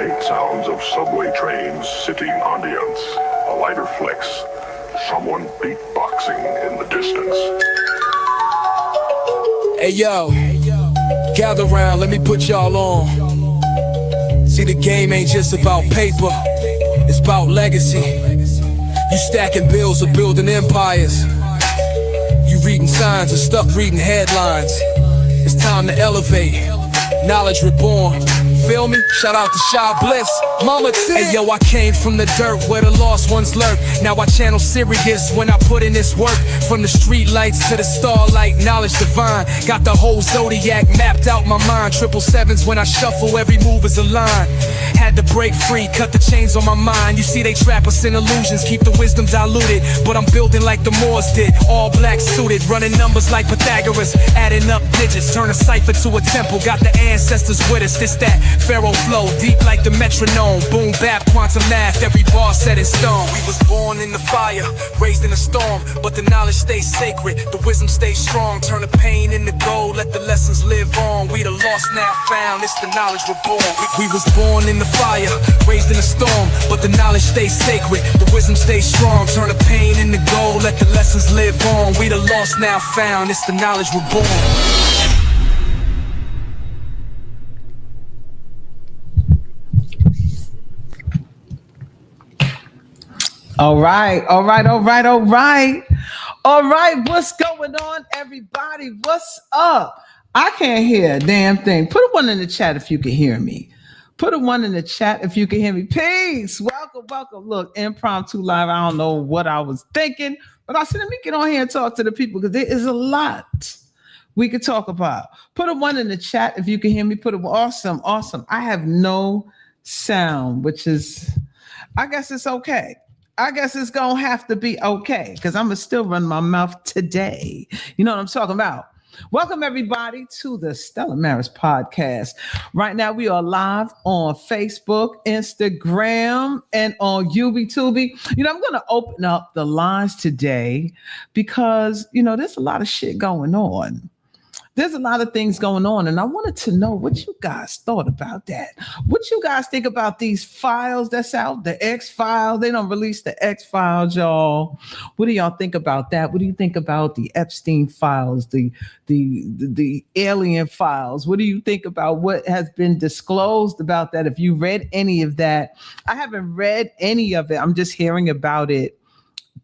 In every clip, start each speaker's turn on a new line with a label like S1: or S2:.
S1: faint sounds of subway trains sitting ambience, a lighter flex, someone beatboxing in the distance.
S2: Hey yo, gather round, let me put y'all on. See, the game ain't just about paper, it's about legacy. You stacking bills or building empires. You reading signs or stuck reading headlines. It's time to elevate, knowledge reborn. Feel me? Shout out to Sha Blyss, MahMah Tea. Hey yo, I came from the dirt where the lost ones lurk. Now I channel serious when I put in this work. From the street lights to the starlight, knowledge divine. Got the whole zodiac mapped out my mind. 777s when I shuffle, every move is a line. Had to break free, cut the chains on my mind. You see they trap us in illusions, keep the wisdom diluted. But I'm building like the Moors did, all black suited. Running numbers like Pythagoras, adding up digits. Turn a cipher to a temple, got the ancestors with us. This that Pharaoh flow, deep like the metronome. Boom, bap, quantum math, every bar set in stone. We was born in the fire, raised in a storm. But the knowledge stays sacred, the wisdom stays strong. Turn the pain into gold, let the lessons live on. We the lost now found, it's the knowledge reborn. We was born in the fire, raised in a storm. But the knowledge stays sacred, the wisdom stays strong. Turn the pain into gold, let the lessons live on. We the lost now found, it's the knowledge reborn.
S3: All right. What's going on, everybody? What's up? I can't hear a damn thing. Put a one in the chat if you can hear me. Put a one in the chat if you can hear me. Peace. Welcome. Look, impromptu live. I don't know what I was thinking, but I said, let me get on here and talk to the people because there is a lot we could talk about. Put a one in the chat if you can hear me. Put a awesome. I have no sound, which is, I guess it's okay. I guess it's going to have to be okay because I'm going to still run my mouth today. You know what I'm talking about? Welcome, everybody, to the Stella Maris podcast. Right now, we are live on Facebook, Instagram, and on YouTube. You know, I'm going to open up the lines today because, you know, there's a lot of shit going on. There's a lot of things going on, and I wanted to know what you guys thought about that. What you guys think about these files that's out, the X-Files? They don't release the X-Files, y'all. What do y'all think about that? What do you think about the Epstein files, the alien files? What do you think about what has been disclosed about that? If you read any of that, I haven't read any of it. I'm just hearing about it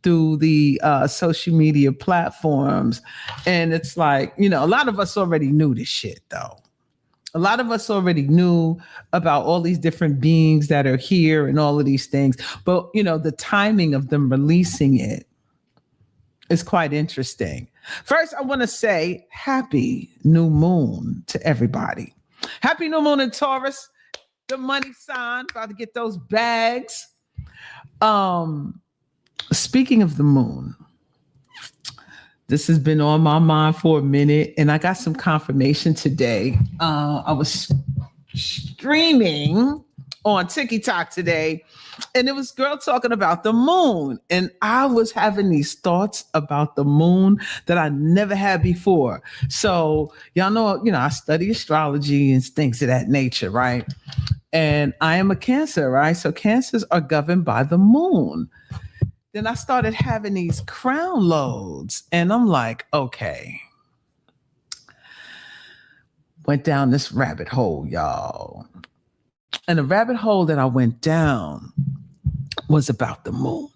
S3: through the social media platforms. And it's like, you know, a lot of us already knew this shit, though. A lot of us already knew about all these different beings that are here and all of these things. But, you know, the timing of them releasing it is quite interesting. First, I want to say happy new moon to everybody. Happy new moon in Taurus. The money sign, about to get those bags. Speaking of the moon, this has been on my mind for a minute, and I got some confirmation today. I was streaming on TikTok today, and it was a girl talking about the moon, and I was having these thoughts about the moon that I never had before. So y'all know, I study astrology and things of that nature, right? And I am a Cancer, right? So Cancers are governed by the moon. Then I started having these crown loads, and I'm like, okay. Went down this rabbit hole, y'all. And the rabbit hole that I went down was about the moon.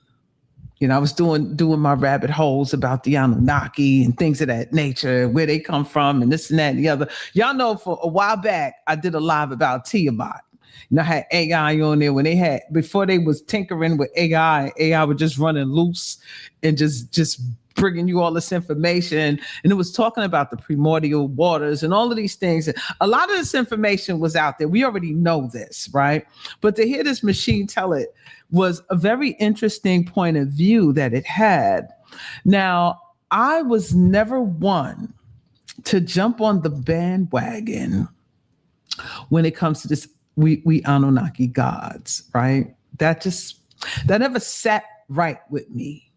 S3: You know, I was doing my rabbit holes about the Anunnaki and things of that nature, where they come from and this and that and the other. Y'all know for a while back, I did a live about Tiamat. You know, I had AI on there before they was tinkering with AI was just running loose and just bringing you all this information. And it was talking about the primordial waters and all of these things. A lot of this information was out there. We already know this, right? But to hear this machine tell it was a very interesting point of view that it had. Now, I was never one to jump on the bandwagon when it comes to this. We Anunnaki gods, right? That never sat right with me.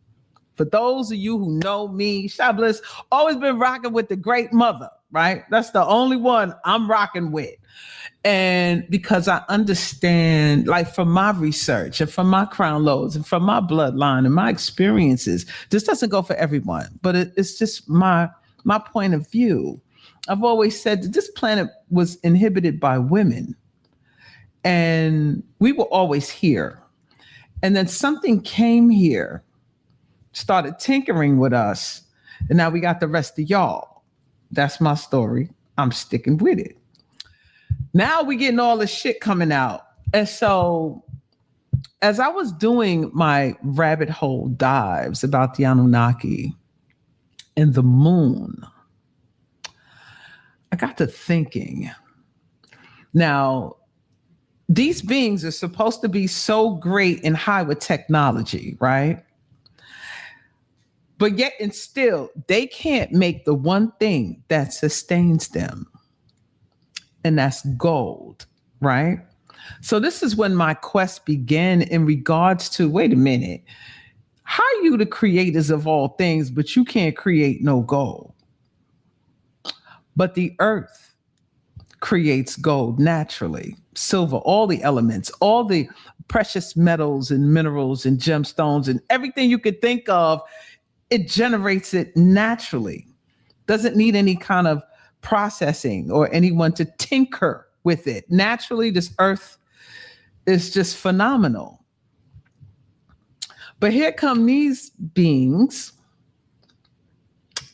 S3: For those of you who know me, Sha Blyss always been rocking with the great mother. right? That's the only one I'm rocking with. And because I understand, like from my research and from my crown loads and from my bloodline and my experiences, this doesn't go for everyone, but it's just my point of view. I've always said that this planet was inhibited by women, and we were always here. And then something came here, started tinkering with us, and now we got the rest of y'all. That's my story. I'm sticking with it. Now we getting all the shit coming out. And so as I was doing my rabbit hole dives about the Anunnaki and the moon, I got to thinking. Now, these beings are supposed to be so great and high with technology, right? But yet and still, they can't make the one thing that sustains them. And that's gold, right? So this is when my quest began in regards to, wait a minute, how are you the creators of all things, but you can't create no gold? But the earth creates gold naturally, silver, all the elements, all the precious metals and minerals and gemstones and everything you could think of, it generates it naturally. Doesn't need any kind of processing or anyone to tinker with it. Naturally, this earth is just phenomenal. But here come these beings,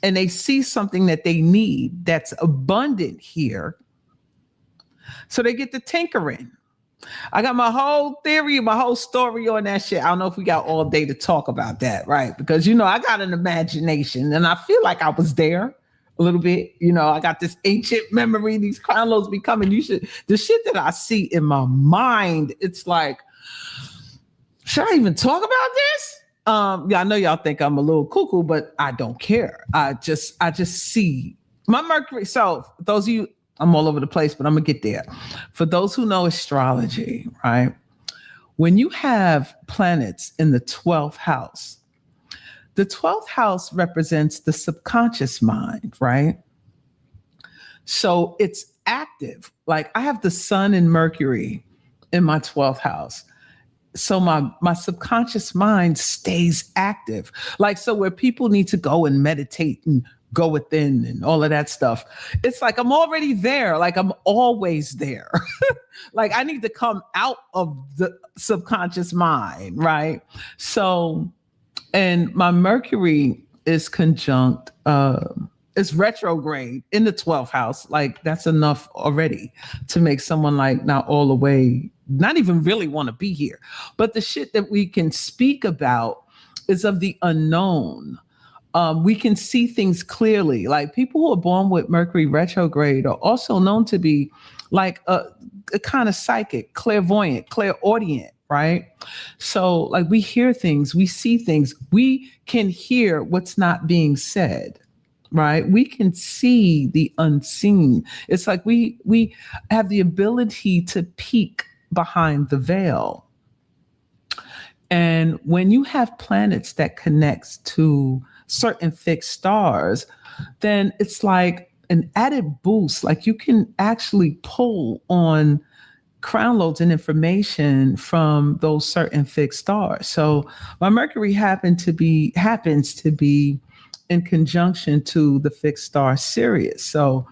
S3: and they see something that they need that's abundant here. So they get to tinkering. I got my whole theory, my whole story on that shit. I don't know if we got all day to talk about that, right? Because, I got an imagination and I feel like I was there a little bit. I got this ancient memory, these crown loads be coming. The shit that I see in my mind, it's like, should I even talk about this? Yeah, I know y'all think I'm a little cuckoo, but I don't care. I just see my Mercury. So those of you, I'm all over the place, but I'm gonna get there. For those who know astrology, right? When you have planets in the 12th house, the 12th house represents the subconscious mind, right? So it's active. Like I have the sun and Mercury in my 12th house. So my subconscious mind stays active. Like, so where people need to go and meditate and go within and all of that stuff, it's like I'm already there. Like I'm always there. Like I need to come out of the subconscious mind, right? So, and my Mercury is conjunct, it's retrograde in the 12th house. Like that's enough already to make someone like not all the way, not even really want to be here. But the shit that we can speak about is of the unknown. We can see things clearly. Like people who are born with Mercury retrograde are also known to be like a kind of psychic, clairvoyant, clairaudient, right? So like we hear things, we see things, we can hear what's not being said, right? We can see the unseen. It's like we have the ability to peek behind the veil. And when you have planets that connects to certain fixed stars, then it's like an added boost. Like you can actually pull on crown loads and information from those certain fixed stars. So my Mercury happens to be in conjunction to the fixed star Sirius. So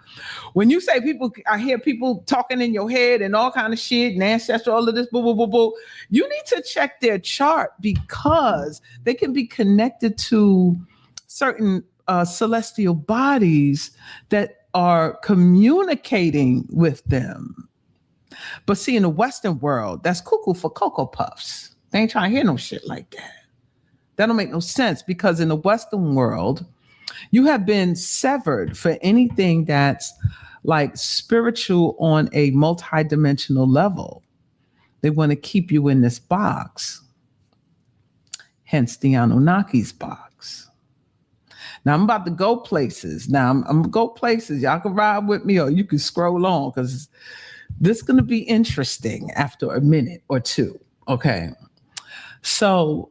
S3: when you say I hear people talking in your head and all kind of shit and ancestral, all of this, boo, boo, boo, boo, you need to check their chart because they can be connected to certain celestial bodies that are communicating with them. But see, in the Western world, that's cuckoo for Cocoa Puffs. They ain't trying to hear no shit like that. That don't make no sense because in the Western world, you have been severed for anything that's like spiritual on a multidimensional level. They want to keep you in this box. Hence the Anunnaki's box. Now I'm about to go places. Now I'm going to go places. Y'all can ride with me or you can scroll on because this is going to be interesting after a minute or two. Okay. So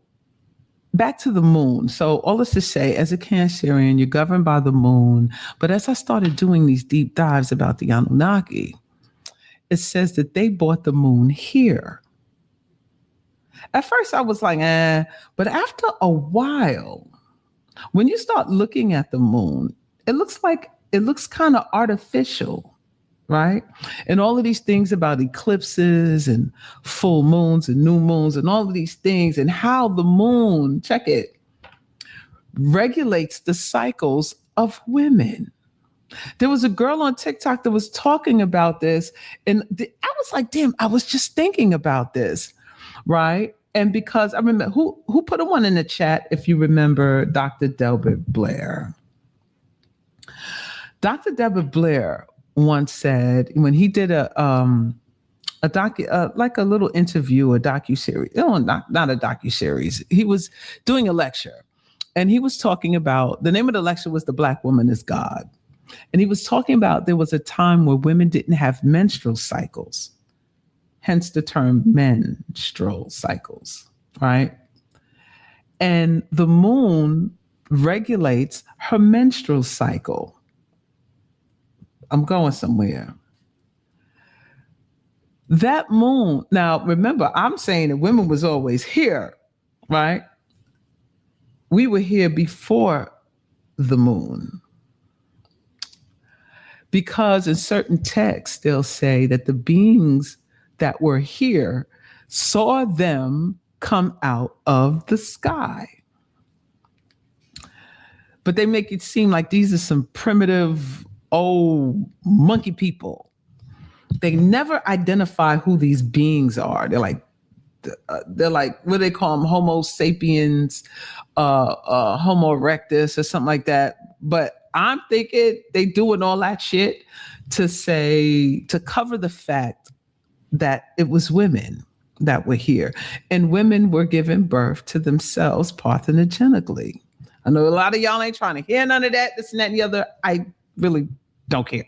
S3: back to the moon. So all this to say, as a Cancerian, you're governed by the moon. But as I started doing these deep dives about the Anunnaki, it says that they brought the moon here. At first I was like, but after a while, when you start looking at the moon, it looks kind of artificial, right? And all of these things about eclipses and full moons and new moons and all of these things, and how the moon, check it, regulates the cycles of women. There was a girl on TikTok that was talking about this, and I was like, damn, I was just thinking about this, right? And because I remember who put a one in the chat, if you remember Dr. Delbert Blair. Dr. Delbert Blair once said, when he did like a little interview, a docuseries, no, not a docuseries. He was doing a lecture, and he was talking about, the name of the lecture was "The Black Woman is God." And he was talking about there was a time where women didn't have menstrual cycles, hence the term menstrual cycles, right? And the moon regulates her menstrual cycle. I'm going somewhere. That moon, now remember, I'm saying that women was always here, right? We were here before the moon. Because in certain texts, they'll say that the beings that were here saw them come out of the sky. But they make it seem like these are some primitive, old monkey people. They never identify who these beings are. They're like, what do they call them? Homo sapiens, Homo erectus or something like that. But I'm thinking they doing all that shit to cover the fact that it was women that were here, and women were giving birth to themselves parthenogenically. I know a lot of y'all ain't trying to hear none of that, this and that and the other. I really don't care.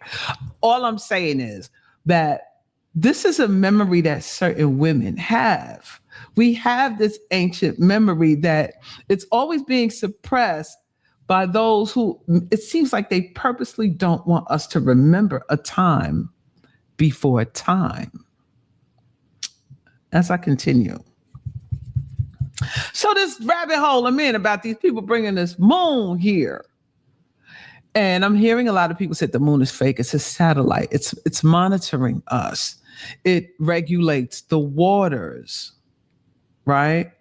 S3: All I'm saying is that this is a memory that certain women have. We have this ancient memory that it's always being suppressed by those who, it seems like they purposely don't want us to remember a time before time. As I continue. So this rabbit hole I'm in about these people bringing this moon here. And I'm hearing a lot of people say the moon is fake. It's a satellite. It's monitoring us. It regulates the waters, right?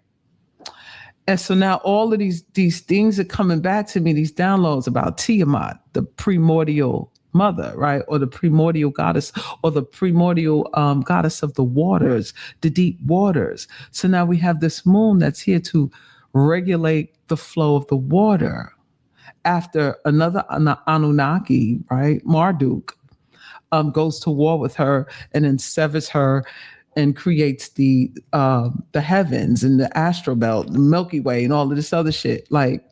S3: And so now all of these things are coming back to me, these downloads about Tiamat, the primordial mother, right? Or the primordial goddess, or the primordial goddess of the waters, the deep waters. So now we have this moon that's here to regulate the flow of the water. After another Anunnaki, right, Marduk, goes to war with her and then severs her and creates the heavens and the astral belt, the Milky Way, and all of this other shit. Like,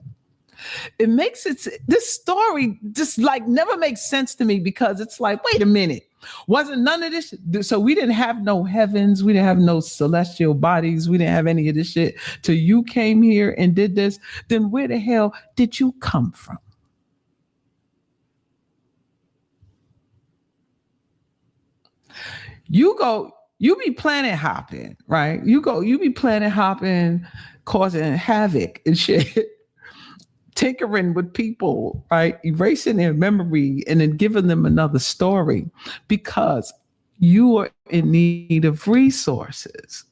S3: it makes this story just like never makes sense to me, because it's like, wait a minute, wasn't none of this? So we didn't have no heavens, we didn't have no celestial bodies, we didn't have any of this shit till you came here and did this. Then where the hell did you come from? You be planet hopping, right? You be planet hopping, causing havoc and shit, tinkering with people, right? Erasing their memory and then giving them another story because you are in need of resources.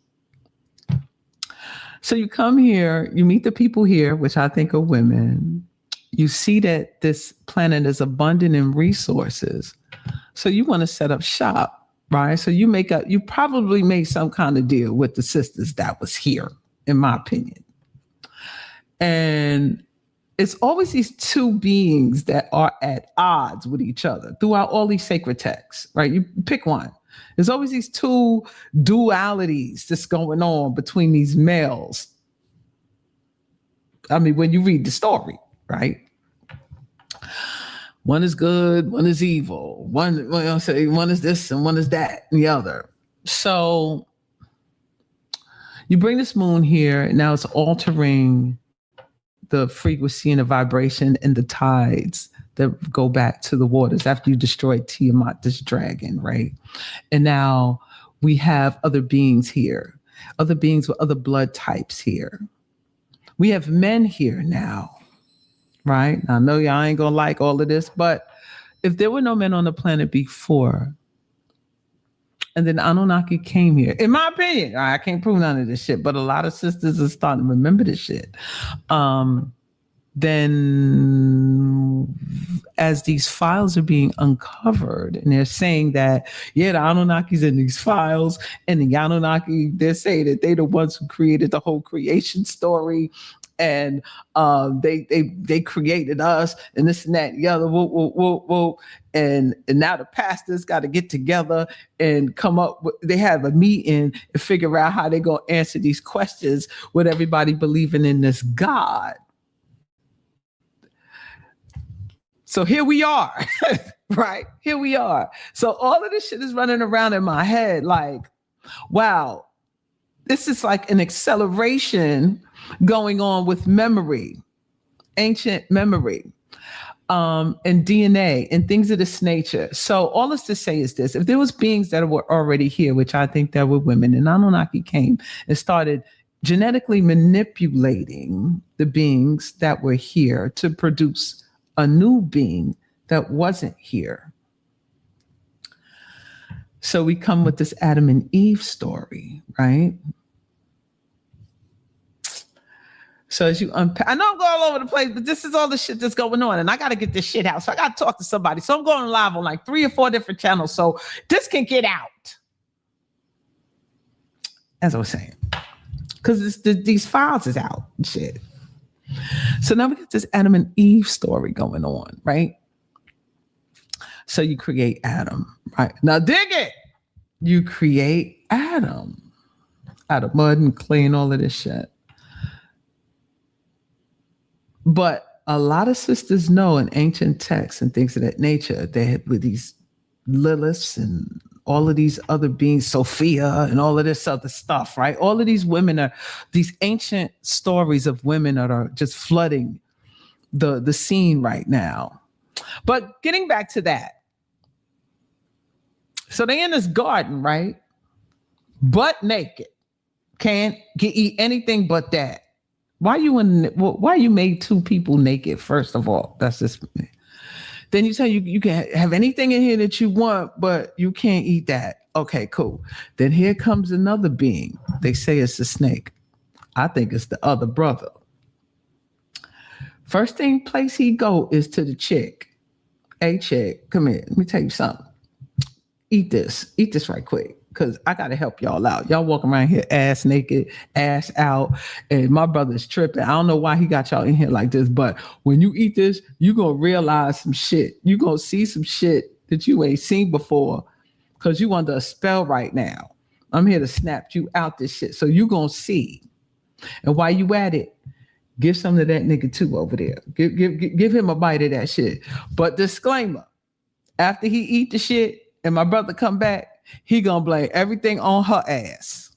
S3: So you come here, you meet the people here, which I think are women. You see that this planet is abundant in resources. So you want to set up shop. Right. So you probably made some kind of deal with the sisters that was here, in my opinion. And it's always these two beings that are at odds with each other throughout all these sacred texts, right? You pick one. There's always these two dualities that's going on between these males. I mean, when you read the story, right? One is good, one is evil. One is this and one is that and the other. So you bring this moon here, and now it's altering the frequency and the vibration and the tides that go back to the waters after you destroyed Tiamat, this dragon, right? And now we have other beings here, other beings with other blood types here. We have men here now, right? I know y'all ain't gonna like all of this, but if there were no men on the planet before, and then Anunnaki came here, in my opinion, I can't prove none of this shit, but a lot of sisters are starting to remember this shit. Then as these files are being uncovered and they're saying that, yeah, the Anunnaki's in these files, and the Anunnaki, they're saying that they're the ones who created the whole creation story, and they created us, and this and that and the other, whoop, whoop, whoop, whoop. And now the pastors got to get together and come up with, they have a meeting and figure out how they're going to answer these questions with everybody believing in this God. So here we are, right? Here we are. So all of this shit is running around in my head like, wow, this is like an acceleration going on with memory, ancient memory, and DNA and things of this nature. So all this to say is this: if there was beings that were already here, which I think there were women, and Anunnaki came and started genetically manipulating the beings that were here to produce a new being that wasn't here. So we come with this Adam and Eve story, right? So as you unpack, I know I'm going all over the place, but this is all the shit that's going on, and I got to get this shit out. So I got to talk to somebody. So I'm going live on like 3 or 4 different channels, so this can get out. As I was saying, because these files is out and shit. So now we got this Adam and Eve story going on, right? So you create Adam, right? Now dig it. You create Adam out of mud and clay and all of this shit. But a lot of sisters know in ancient texts and things of that nature, they had with these Liliths and all of these other beings, Sophia and all of this other stuff, right? All of these women are these ancient stories of women that are just flooding the scene right now. But getting back to that. So they in this garden, right? Butt naked. Can't eat anything but that. Why you made 2 people naked, first of all? That's just me. Then you say you can have anything in here that you want, but you can't eat that. Okay, cool. Then here comes another being. They say it's a snake. I think it's the other brother. First place he go is to the chick. Hey, chick, come here. Let me tell you something. Eat this right quick. Because I got to help y'all out. Y'all walking around here ass naked, ass out, and my brother's tripping. I don't know why he got y'all in here like this, but when you eat this, you're going to realize some shit. You're going to see some shit that you ain't seen before because you under a spell right now. I'm here to snap you out this shit. So you're going to see. And while you at it, give some to that nigga too over there. Give him a bite of that shit. But disclaimer, after he eat the shit and my brother come back, he gonna blame everything on her ass.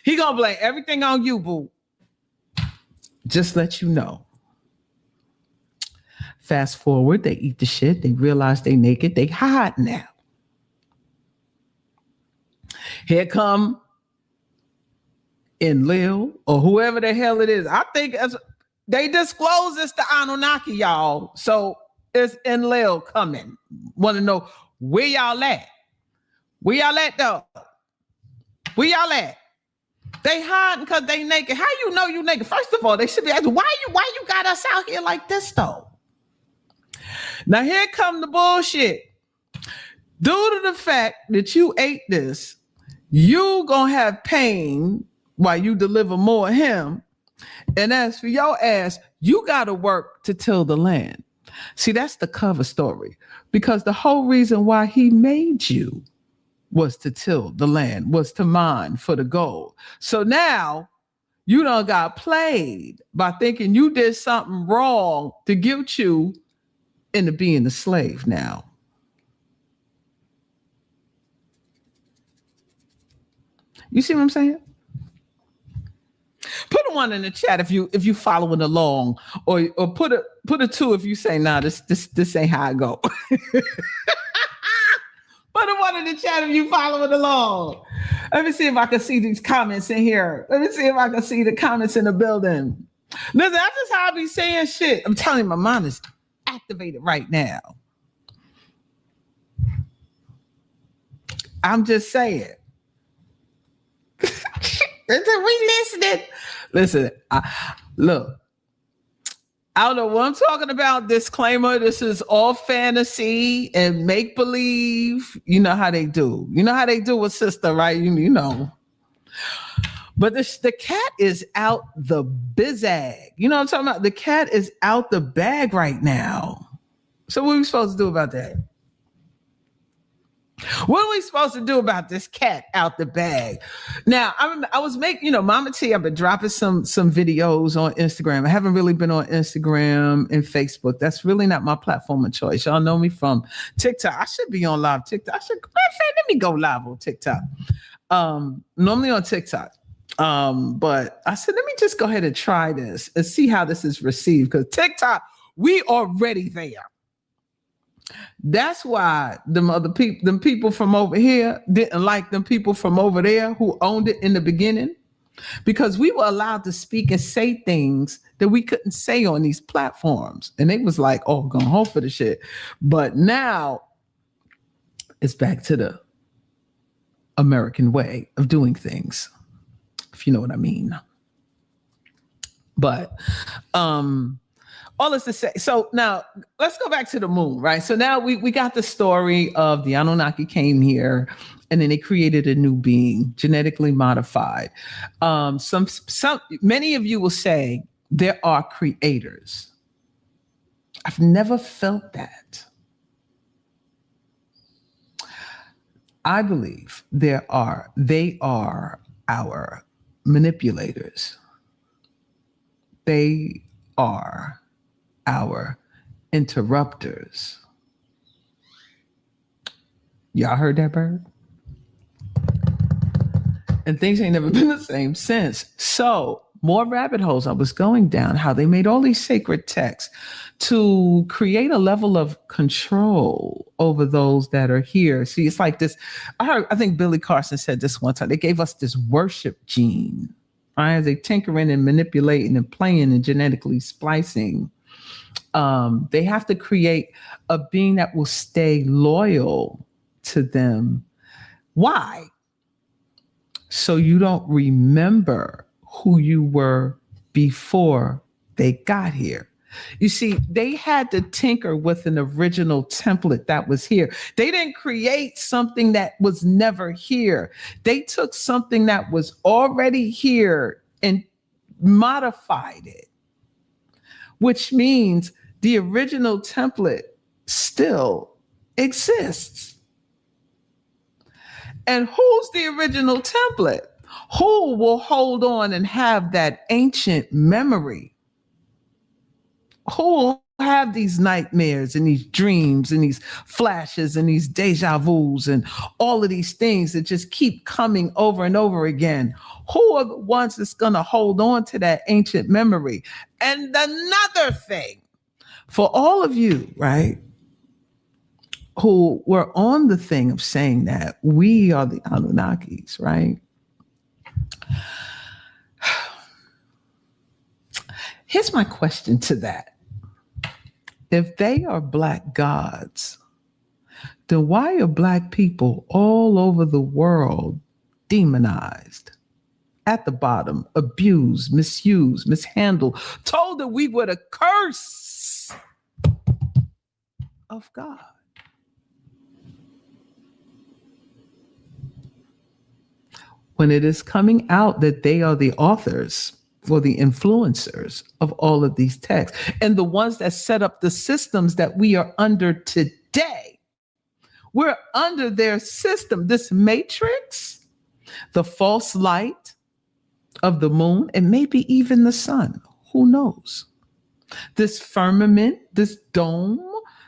S3: He gonna blame everything on you, boo. Just let you know. Fast forward, they eat the shit. They realize they naked. They hide now. Here come Enlil or whoever the hell it is. I think they disclose it's the Anunnaki, y'all. So it's Enlil coming. Want to know where y'all at? Where y'all at though? Where y'all at? They hiding because they naked. How you know you naked? First of all, they should be asking, why you got us out here like this though? Now here come the bullshit. Due to the fact that you ate this, you gonna have pain while you deliver more of him. And as for your ass, you gotta work to till the land. See, that's the cover story. Because the whole reason why he made you was to till the land, was to mine for the gold. So now you done got played by thinking you did something wrong to guilt you into being a slave now. You see what I'm saying? Put a one in the chat if you following along, or put a two if you say, nah, this ain't how I go. Put a one in the chat if you following along. Let me see if I can see these comments in here. Let me see if I can see the comments in the building. Listen, that's just how I be saying shit. I'm telling you, my mind is activated right now. I'm just saying. We listening. Listen, look. I don't know what I'm talking about. Disclaimer, this is all fantasy and make believe. You know how they do. You know how they do with sister, right? You know. But the cat is out the bizag. You know what I'm talking about? The cat is out the bag right now. So what are we supposed to do about that? What are we supposed to do about this cat out the bag? Now, I was making, MahMah Tea, I've been dropping some videos on Instagram. I haven't really been on Instagram and Facebook. That's really not my platform of choice. Y'all know me from TikTok. I should be on live TikTok. Let me go live on TikTok. Normally on TikTok. But I said, let me just go ahead and try this and see how this is received. Because TikTok, we already there. That's why them people from over here didn't like them people from over there who owned it in the beginning, because we were allowed to speak and say things that we couldn't say on these platforms. And they was like, oh, going home for the shit. But now it's back to the American way of doing things, if you know what I mean. But all this to say, so now let's go back to the moon, right? So now we got the story of the Anunnaki came here, and then they created a new being, genetically modified. Many of you will say there are creators. I've never felt that. I believe they are our manipulators. They are our interrupters. Y'all heard that bird? And things ain't never been the same since. So more rabbit holes I was going down, how they made all these sacred texts to create a level of control over those that are here. See, it's like this. I think Billy Carson said this one time. They gave us this worship gene. Right? They tinkering and manipulating and playing and genetically splicing. They have to create a being that will stay loyal to them. Why? So you don't remember who you were before they got here. You see, they had to tinker with an original template that was here. They didn't create something that was never here. They took something that was already here and modified it, which means the original template still exists. And who's the original template? Who will hold on and have that ancient memory? Who will have these nightmares and these dreams and these flashes and these deja vus and all of these things that just keep coming over and over again? Who are the ones that's going to hold on to that ancient memory? And another thing, for all of you, right, who were on the thing of saying that we are the Anunnakis, right? Here's my question to that. If they are black gods, then why are black people all over the world demonized, at the bottom, abused, misused, mishandled, told that we were the curse of God? When it is coming out that they are the authors or the influencers of all of these texts, and the ones that set up the systems that we are under today. We're under their system, this matrix, the false light of the moon, and maybe even the sun. Who knows? This firmament, this dome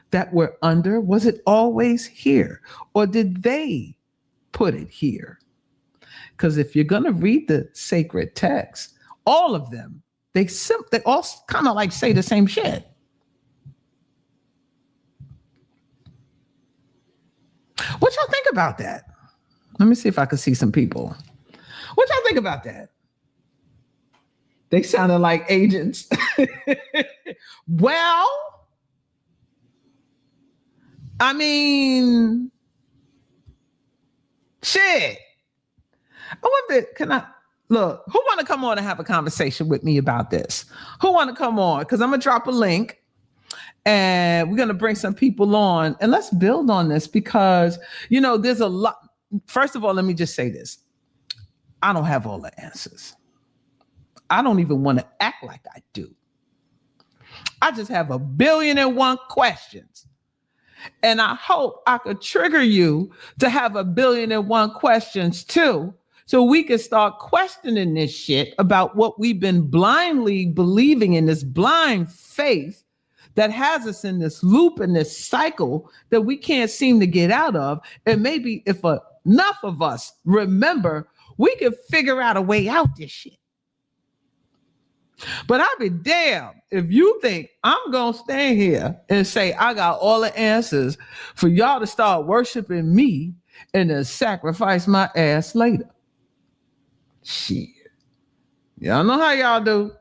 S3: that we're under, was it always here? Or did they put it here? Because if you're going to read the sacred text, all of them, they all kind of like say the same shit. What y'all think about that? Let me see if I can see some people. What y'all think about that? They sounded like agents. Well, I mean, shit. I wonder, look, who want to come on and have a conversation with me about this? Who want to come on? Because I'm going to drop a link and we're going to bring some people on and let's build on this because, there's a lot. First of all, let me just say this. I don't have all the answers. I don't even want to act like I do. I just have 1,000,000,001 questions. And I hope I could trigger you to have 1,000,000,001 questions too. So we can start questioning this shit about what we've been blindly believing in, this blind faith that has us in this loop and this cycle that we can't seem to get out of. And maybe if enough of us remember, we can figure out a way out this shit. But I'll be damned if you think I'm going to stand here and say I got all the answers for y'all to start worshiping me and then sacrifice my ass later. Shit. Y'all know how y'all do.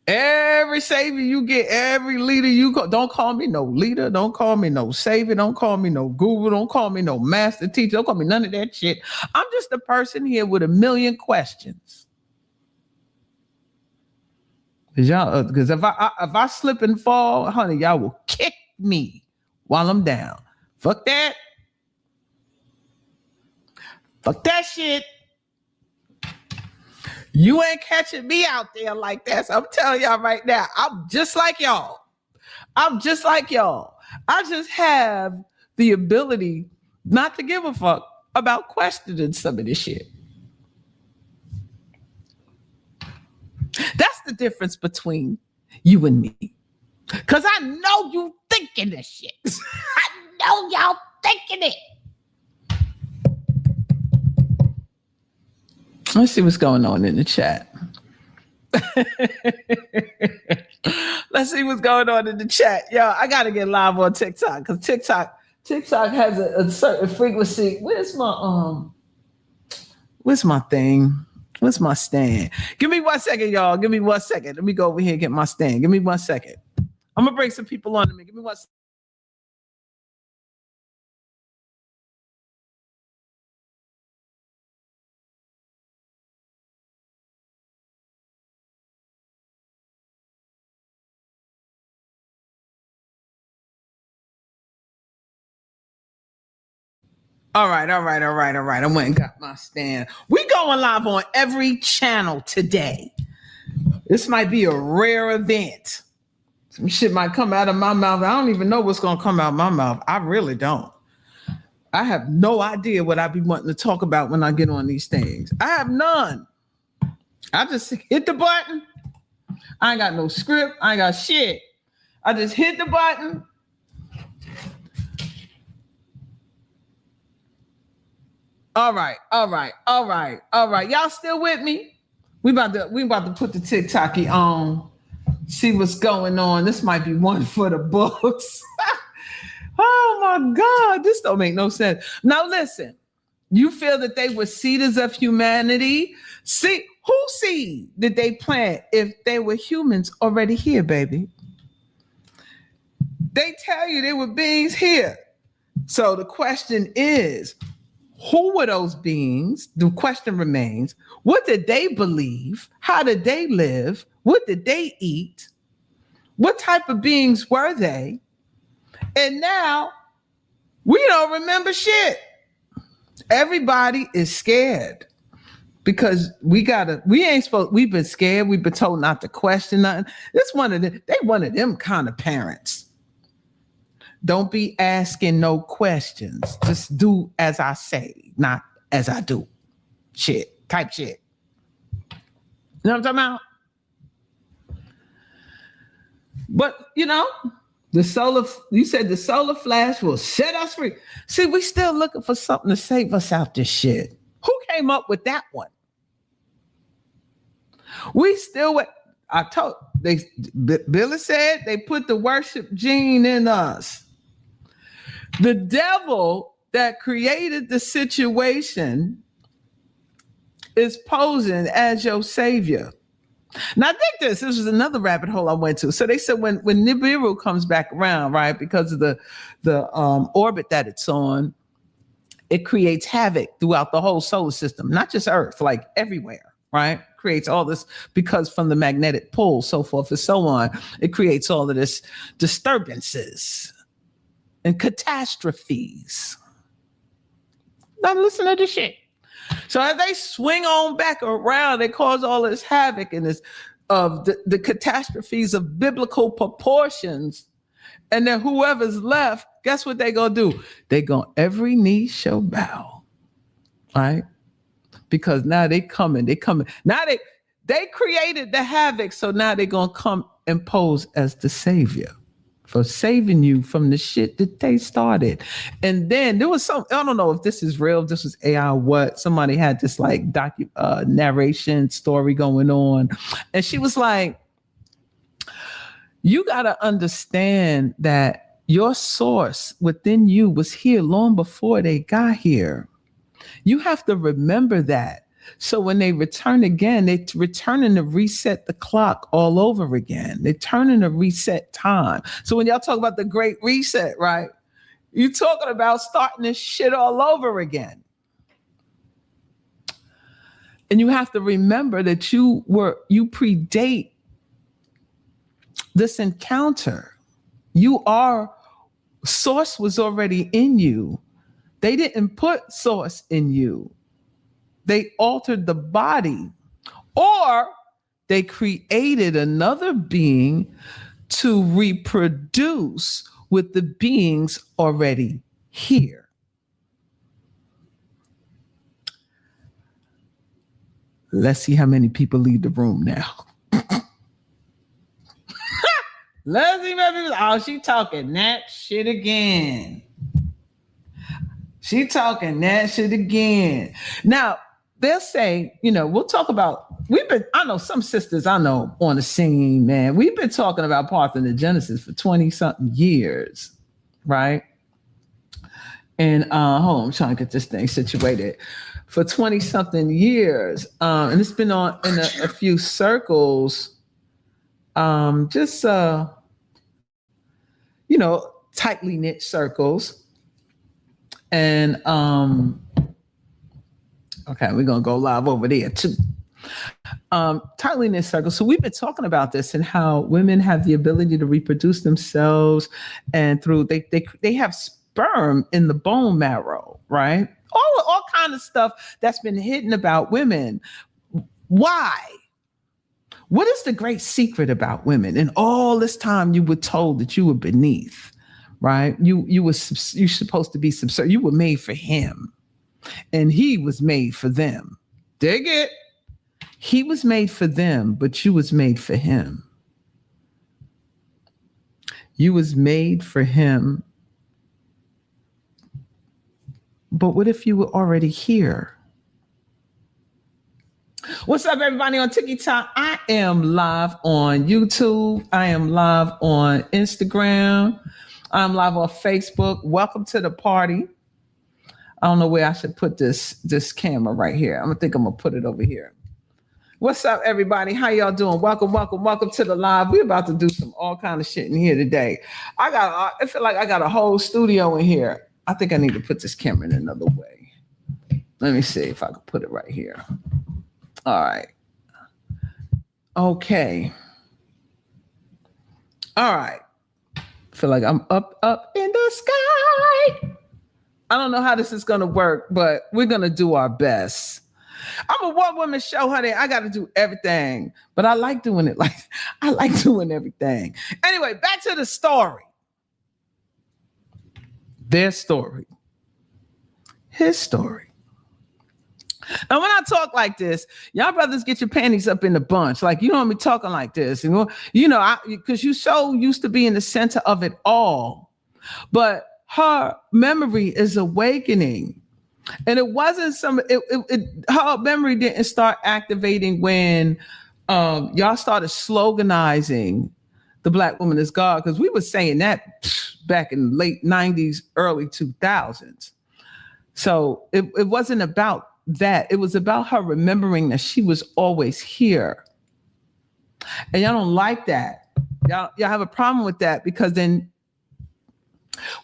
S3: Every savior you get, every leader you call, don't call me no leader, don't call me no savior, don't call me no guru, don't call me no master teacher, don't call me none of that shit. I'm just a person here with 1,000,000 questions. Because if I slip and fall, honey, y'all will kick me while I'm down. Fuck that. Fuck that shit. You ain't catching me out there like that. So I'm telling y'all right now, I'm just like y'all. I just have the ability not to give a fuck about questioning some of this shit. That's the difference between you and me. Because I know you thinking this shit. I know y'all thinking it. Let's see what's going on in the chat. Let's see what's going on in the chat. Yo, I got to get live on TikTok because TikTok has a certain frequency. Where's my thing? What's my stand? Give me 1 second, y'all. Give me 1 second. Let me go over here and get my stand. Give me 1 second. I'm going to bring some people on to me. Give me 1 second. All right. I went and got my stand. We going live on every channel today. This might be a rare event. Some shit might come out of my mouth. I don't even know what's going to come out of my mouth. I really don't. I have no idea what I be wanting to talk about when I get on these things. I have none. I just hit the button. I ain't got no script. I ain't got shit. I just hit the button. All right. Y'all still with me? We about to put the TikToky on. See what's going on. This might be one for the books. Oh my God, this don't make no sense. Now listen, you feel that they were seeders of humanity? See, who seed did they plant if they were humans already here, baby? They tell you they were beings here. So the question is, who were those beings? The question remains, what did they believe? How did they live? What did they eat? What type of beings were they? And now we don't remember shit. Everybody is scared because we've been scared. We've been told not to question nothing. They one of them kind of parents. Don't be asking no questions. Just do as I say, not as I do. Type shit. You know what I'm talking about? But, you said the solar flash will set us free. See, we still looking for something to save us out this shit. Who came up with that one? We still, I told, Billy said they put the worship gene in us. The devil that created the situation is posing as your savior. Now, I think this was another rabbit hole I went to. So they said when Nibiru comes back around, right, because of the orbit that it's on, it creates havoc throughout the whole solar system, not just Earth, like everywhere, right? Creates all this because from the magnetic pull, so forth and so on, it creates all of this disturbances and catastrophes. Now listen to this shit. So as they swing on back around, they cause all this havoc and this of the catastrophes of biblical proportions. And then whoever's left, guess what they gonna do? They gonna every knee shall bow, right? Because now they coming. Now they created the havoc, so now they gonna come and pose as the savior for saving you from the shit that they started. And then there was some, I don't know if this is real, if this was AI or what. Somebody had this like narration story going on, and she was like, you got to understand that your source within you was here long before they got here. You have to remember that. So when they return again, they're returning to reset the clock all over again. They're turning to reset time. So when y'all talk about the great reset, right? You're talking about starting this shit all over again. And you have to remember that you predate this encounter. Source was already in you. They didn't put source in you. They altered the body, or they created another being to reproduce with the beings already here. Let's see how many people leave the room now. Let's see how many people. Oh, she talking that shit again. She talking that shit again. Now, they'll say, we'll talk about, I know some sisters I know on the scene, man. We've been talking about parthenogenesis for 20 something years, right? And hold on, I'm trying to get this thing situated. For 20 something years. And it's been on in a few circles, tightly knit circles. And okay, we're gonna go live over there too. Tightly knit circles. So we've been talking about this and how women have the ability to reproduce themselves, and through they have sperm in the bone marrow, right? All kind of stuff that's been hidden about women. Why? What is the great secret about women? And all this time you were told that you were beneath, right? You're supposed to be subservient. You were made for him, and he was made for them. Dig it? He was made for them, but you was made for him. You was made for him. But what if you were already here? What's up, everybody on TikTok? I am live on YouTube. I am live on Instagram. I'm live on Facebook. Welcome to the party. I don't know where I should put this camera right here. I'm gonna put it over here. What's up, everybody? How y'all doing? Welcome to the live. We're about to do some all kind of shit in here today. I feel like I got a whole studio in here. I think I need to put this camera in another way. Let me see if I can put it right here. All right. Okay. All right. I feel like I'm up in the sky. I don't know how this is going to work, but we're going to do our best. I'm a one-woman show, honey. I got to do everything, but I like doing it. I like doing everything. Anyway, back to the story. Their story. His story. Now, when I talk like this, y'all brothers get your panties up in the bunch. Like, you don't want me talking like this. And, because you so used to be in the center of it all. But her memory is awakening. And it wasn't her memory didn't start activating when y'all started sloganizing the black woman is God, because we were saying that back in the late 90s, early 2000s. So it wasn't about that. It was about her remembering that she was always here. And y'all don't like that. Y'all have a problem with that, because then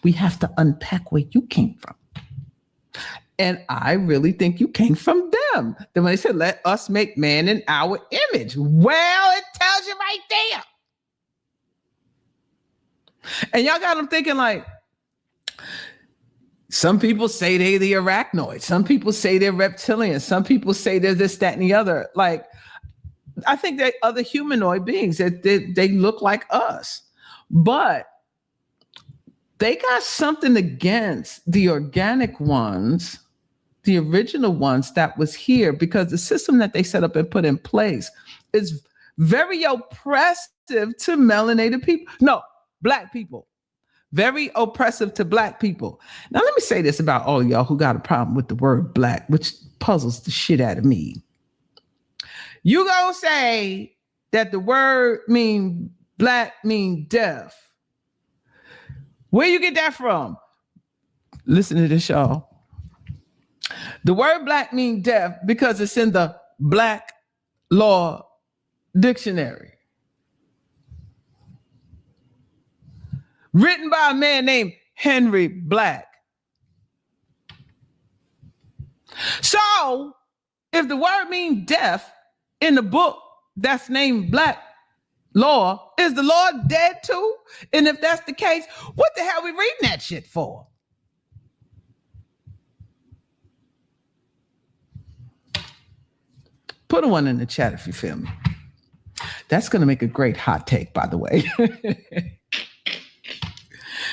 S3: we have to unpack where you came from. And I really think you came from them. Then when they said, let us make man in our image. Well, it tells you right there. And y'all got them thinking like, some people say they the arachnoid. Some people say they're reptilian. Some people say they're this, that, and the other. Like, I think they're other humanoid beings that they look like us. But they got something against the organic ones, the original ones that was here, because the system that they set up and put in place is very oppressive to melanated people. No, black people. Very oppressive to black people. Now, let me say this about all of y'all who got a problem with the word black, which puzzles the shit out of me. You gonna say that the word black mean deaf. Where you get that from? Listen to this, y'all. The word black mean deaf because it's in the Black Law Dictionary. Written by a man named Henry Black. So, if the word means deaf in the book that's named Black Law, is the Lord dead too? And if that's the case, what the hell are we reading that shit for? Put a one in the chat if you feel me. That's going to make a great hot take, by the way.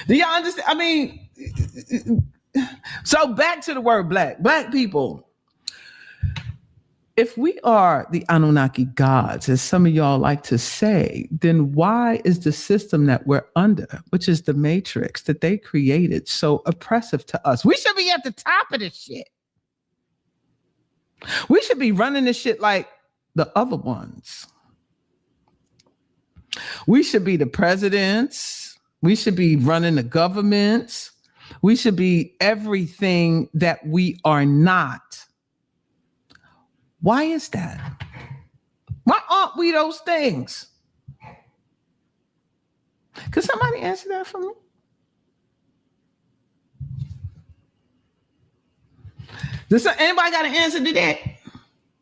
S3: Do y'all understand? I mean, so back to the word black. Black people. If we are the Anunnaki gods, as some of y'all like to say, then why is the system that we're under, which is the matrix that they created, so oppressive to us? We should be at the top of this shit. We should be running this shit like the other ones. We should be the presidents. We should be running the governments. We should be everything that we are not. Why is that? Why aren't we those things? Could somebody answer that for me? Does anybody got an answer to that?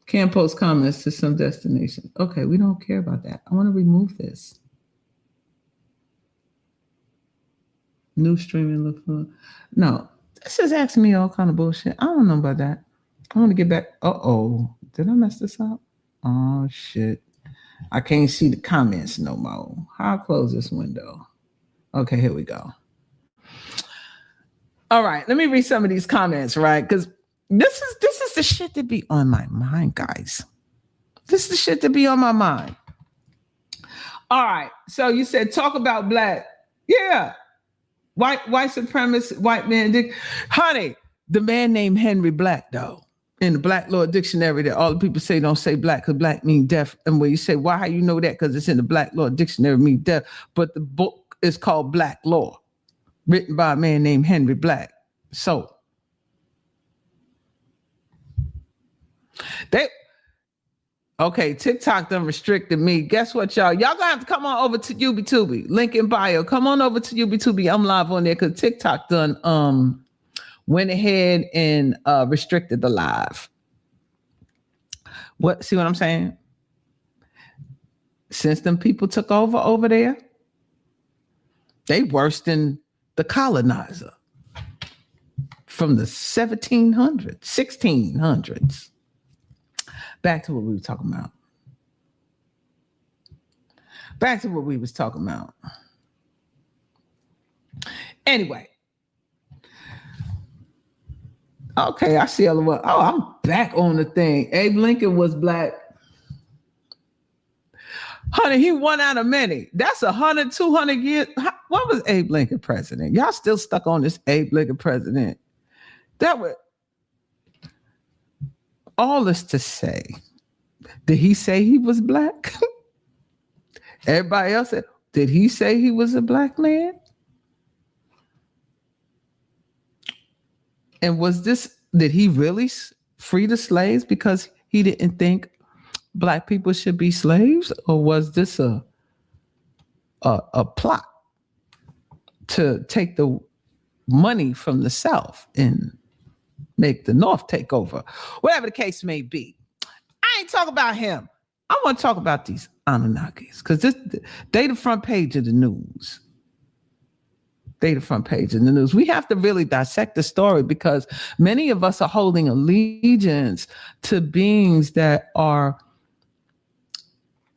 S3: Can't post comments to some destination. Okay, we don't care about that. I want to remove this. New streaming look for. No, this is asking me all kind of bullshit. I don't know about that. I want to get back. Uh-oh. Did I mess this up? Oh, shit. I can't see the comments no more. I'll close this window. Okay, here we go. All right, let me read some of these comments, right? Because this is the shit that be on my mind, guys. This is the shit that be on my mind. All right, so you said talk about black. Yeah. White supremacist, white man. Honey, the man named Henry Black, though, in the Black Law Dictionary, that all the people say don't say black because black mean deaf. And when you say, why, how you know that? Because it's in the Black Law Dictionary, mean deaf. But the book is called Black Law, written by a man named Henry Black. So, okay, TikTok done restricted me. Guess what, y'all? Y'all gonna have to come on over to UbiTubi. Link in bio. Come on over to UbiTubi. I'm live on there because TikTok done went ahead and restricted the live. See what I'm saying? Since them people took over there, they worse than the colonizer from the 1700s, 1600s. Back to what we were talking about. Anyway. Okay, I see all the way. Oh, I'm back on the thing. Abe Lincoln was black. Honey, he one out of many. That's 100, 200 years. When was Abe Lincoln president? Y'all still stuck on this Abe Lincoln president. That was all this to say Did he say he was black? Everybody else said, did he say he was a black man? And did he really free the slaves because he didn't think black people should be slaves? Or was this a plot to take the money from the South and make the North take over? Whatever the case may be. I ain't talking about him. I want to talk about these Anunnakis because they the front page of the news. They the front page of the news. We have to really dissect the story because many of us are holding allegiance to beings that are,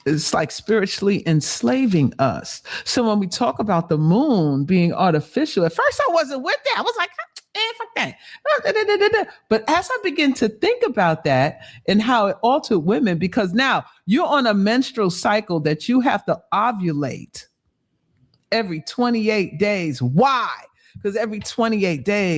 S3: it's like spiritually enslaving us. So when we talk about the moon being artificial, at first I wasn't with that. I was like, fuck that. But as I begin to think about that and how it altered women, because now you're on a menstrual cycle that you have to ovulate every 28 days. Why? Because every 28 days,